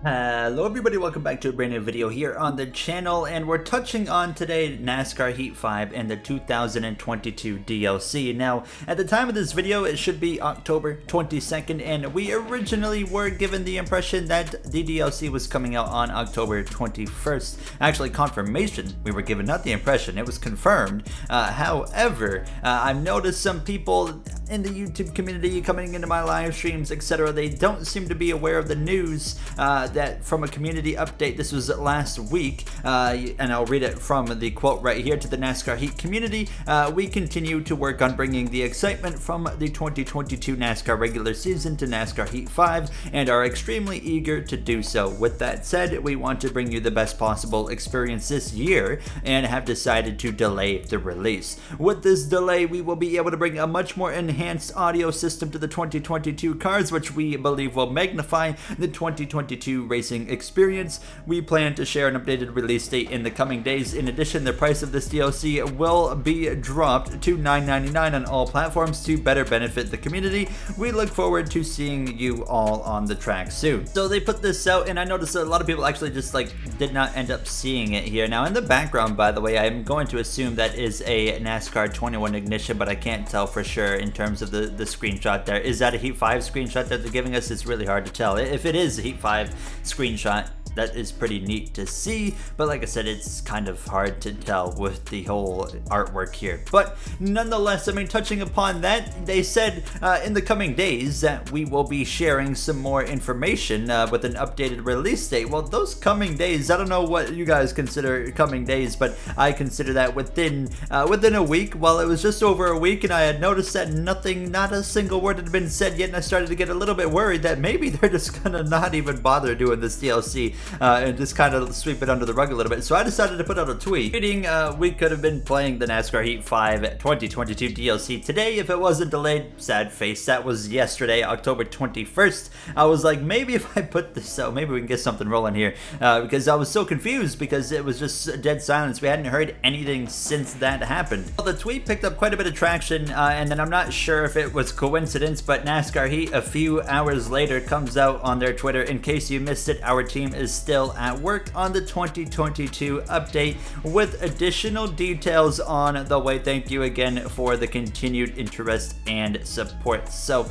Hello everybody, welcome back to a brand new video here on the channel, and we're touching on today NASCAR Heat 5 and the 2022 DLC. Now, at the time of this video, it should be October 22nd, and we originally were given the impression that the DLC was coming out on October 21st. Actually, confirmation we were given, not the impression, it was confirmed. However, I've noticed some people in the YouTube community coming into my live streams, etc. They don't seem to be aware of the news that from a community update. This was last week, and I'll read it from the quote right here. To the NASCAR Heat community, we continue to work on bringing the excitement from the 2022 NASCAR regular season to NASCAR Heat 5 and are extremely eager to do so. With that said, we want to bring you the best possible experience this year and have decided to delay the release. With this delay, we will be able to bring a much more enhanced audio system to the 2022 cars, which we believe will magnify the 2022 racing experience. We plan to share an updated release date in the coming days. In addition, the price of this DLC will be dropped to $9.99 on all platforms to better benefit the community. We look forward to seeing you all on the track soon. So they put this out, and I noticed that a lot of people actually just did not end up seeing it here. Now in the background, by the way, I'm going to assume that is a NASCAR 21 ignition, but I can't tell for sure in terms of the screenshot there. Is that a Heat 5 screenshot that they're giving us? It's really hard to tell. If it is a Heat 5 screenshot, that is pretty neat to see, but like I said, it's kind of hard to tell with the whole artwork here. But nonetheless, I mean, touching upon that, they said in the coming days that we will be sharing some more information with an updated release date. Well, those coming days, I don't know what you guys consider coming days, but I consider that within a week. Well, it was just over a week, and I had noticed that not a single word had been said yet, and I started to get a little bit worried that maybe they're just gonna not even bother doing this DLC. And just kind of sweep it under the rug a little bit. So I decided to put out a tweet reading we could have been playing the NASCAR Heat 5 2022 DLC today if it wasn't delayed. Sad face. That was yesterday, October 21st. I was like, maybe if I put this out, maybe we can get something rolling here, because I was so confused because it was just dead silence. We hadn't heard anything since that happened. Well, the tweet picked up quite a bit of traction, and then I'm not sure if it was coincidence, but NASCAR Heat a few hours later comes out on their Twitter. In case you missed it, our team is still at work on the 2022 update with additional details on the way. Thank you again for the continued interest and support. So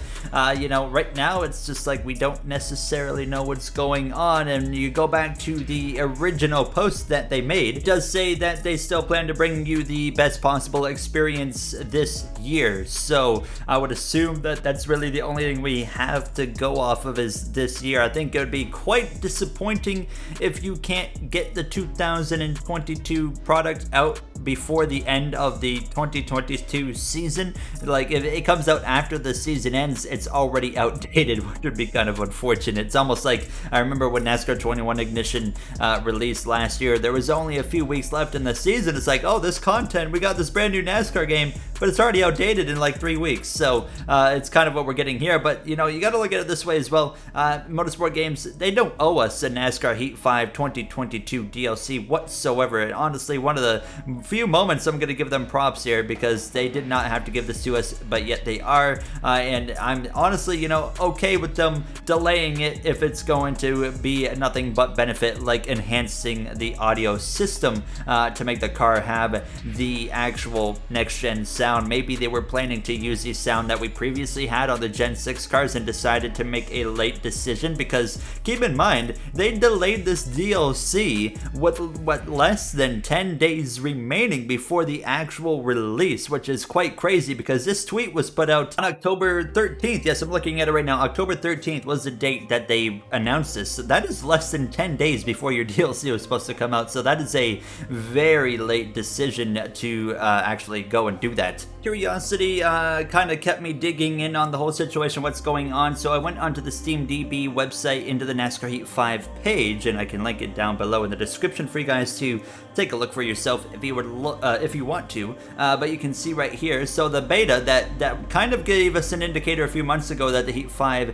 you know, right now it's just like we don't necessarily know what's going on, and you go back to the original post that they made, it does say that they still plan to bring you the best possible experience this year. So I would assume that that's really the only thing we have to go off of is this year. I think it would be quite disappointing if you can't get the 2022 product out before the end of the 2022 season. Like, if it comes out after the season ends, it's already outdated, which would be kind of unfortunate. It's almost like, I remember when NASCAR 21 Ignition released last year, there was only a few weeks left in the season. It's like, oh, this content, we got this brand new NASCAR game, but it's already outdated in like 3 weeks. So it's kind of what we're getting here. But you know, you got to look at it this way as well. Motorsport Games, they don't owe us a NASCAR Heat 5 2022 DLC whatsoever. And honestly, one of the few moments I'm going to give them props here, because they did not have to give this to us, but yet they are. And I'm honestly, you know, okay with them delaying it if it's going to be nothing but benefit, like enhancing the audio system to make the car have the actual next-gen sound. Maybe they were planning to use the sound that we previously had on the Gen 6 cars and decided to make a late decision, because keep in mind, they delayed this DLC with what, less than 10 days remaining before the actual release, which is quite crazy because this tweet was put out on October 13th. Yes, I'm looking at it right now. October 13th was the date that they announced this. So that is less than 10 days before your DLC was supposed to come out. So that is a very late decision to actually go and do that. Curiosity kind of kept me digging in on the whole situation, what's going on. So I went onto the SteamDB website, into the NASCAR Heat 5 page, and I can link it down below in the description for you guys to take a look for yourself if you would, if you want to. But you can see right here. So the beta that kind of gave us an indicator a few months ago that the Heat 5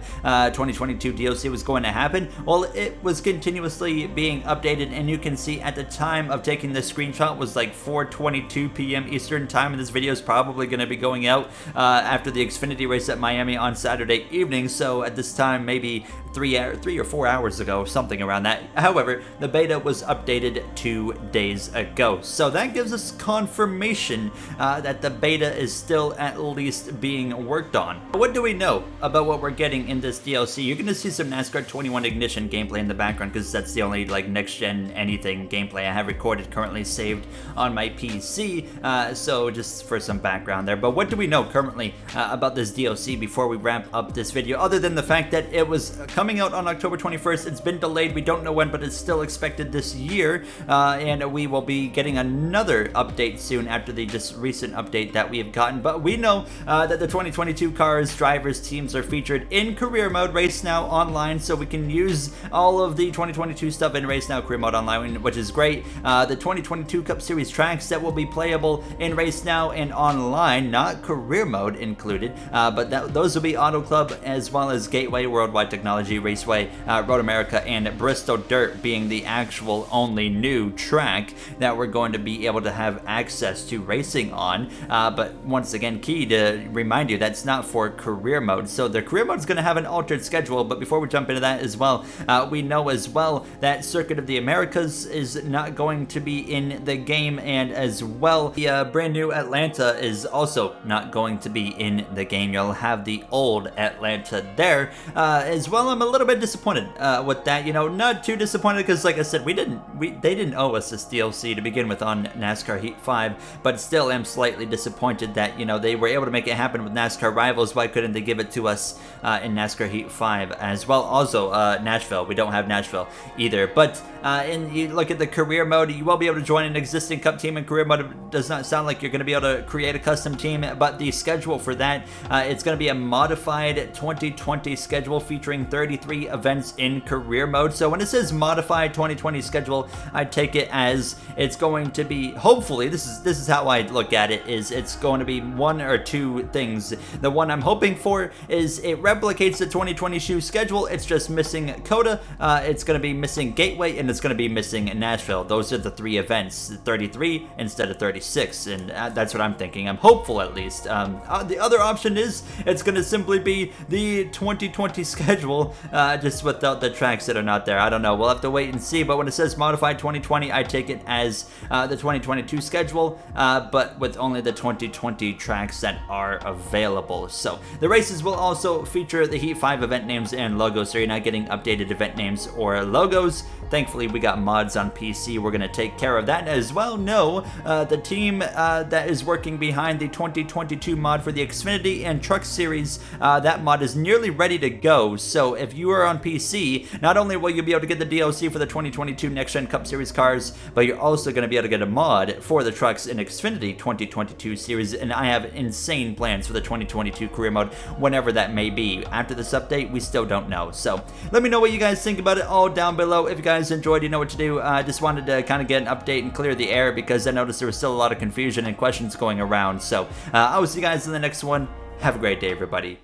2022 DLC was going to happen. Well, it was continuously being updated, and you can see at the time of taking this screenshot was like 4:22 p.m. Eastern time, and this video is probably going to be going out after the Xfinity race at Miami on Saturday evening. So at this time, maybe 3 or 4 hours ago, something around that. However, the beta was updated 2 days ago, so that gives us confirmation that the beta is still at least being worked on. What do we know about what we're getting in this DLC? You're going to see some NASCAR 21 Ignition gameplay in the background because that's the only like next-gen anything gameplay I have recorded, currently saved on my PC, so just for some background there. But what do we know currently about this DLC before we wrap up this video, other than the fact that it was coming out on October 21st. It's been delayed, we don't know when, but it's still expected this year, and we will be getting another update soon after the just recent update that we have gotten. But we know that the 2022 cars, drivers, teams are featured in career mode Race Now Online, so we can use all of the 2022 stuff in Race Now Career Mode Online, which is great. The 2022 Cup Series tracks that will be playable in Race Now and Online, not career mode included, but those will be Auto Club as well as Gateway, Worldwide Technology, Raceway, Road America, and Bristol Dirt being the actual only new track that we're going to be able to have access to racing on. But once again, key to remind you, that's not for career mode. So the career mode is going to have an altered schedule, but before we jump into that as well, we know as well that Circuit of the Americas is not going to be in the game, and as well, the brand new Atlanta is also not going to be in the game. You'll have the old Atlanta there as well. I'm a little bit disappointed with that, you know, not too disappointed because like I said, they didn't owe us this DLC to begin with on NASCAR Heat 5, but still am slightly disappointed that, you know, they were able to make it happen with NASCAR Rivals. Why couldn't they give it to us in NASCAR Heat 5 as well? Also, Nashville, we don't have Nashville either, but and you look at the career mode, you will be able to join an existing Cup team in career mode. It does not sound like you're going to be able to create a custom team, but the schedule for that, it's going to be a modified 2020 schedule featuring 33 events in career mode. So when it says modified 2020 schedule, I take it as it's going to be, hopefully, this is how I look at it, is it's going to be one or two things. The one I'm hoping for is it replicates the 2022 schedule. It's just missing COTA, it's going to be missing Gateway, and it's going to be missing Nashville. Those are the 3 events, 33 instead of 36, and that's what I'm thinking. I'm hopeful, at least. The other option is it's going to simply be the 2020 schedule, just without the tracks that are not there. I don't know. We'll have to wait and see, but when it says modified 2020, I take it as the 2022 schedule, but with only the 2020 tracks that are available. So the races will also feature the Heat 5 event names and logos, so you're not getting updated event names or logos. Thankfully, we got mods on PC. We're going to take care of that as well. No, the team that is working behind the 2022 mod for the Xfinity and Truck Series, that mod is nearly ready to go. So if you are on PC, not only will you be able to get the DLC for the 2022 Next Gen Cup Series cars, but you're also going to be able to get a mod for the Trucks and Xfinity 2022 series. And I have insane plans for the 2022 career mode, whenever that may be. After this update, we still don't know. So let me know what you guys think about it all down below. If you guys enjoyed, you know what to do. I just wanted to kind of get an update and clear the air because I noticed there was still a lot of confusion and questions going around. So I will see you guys in the next one. Have a great day, everybody.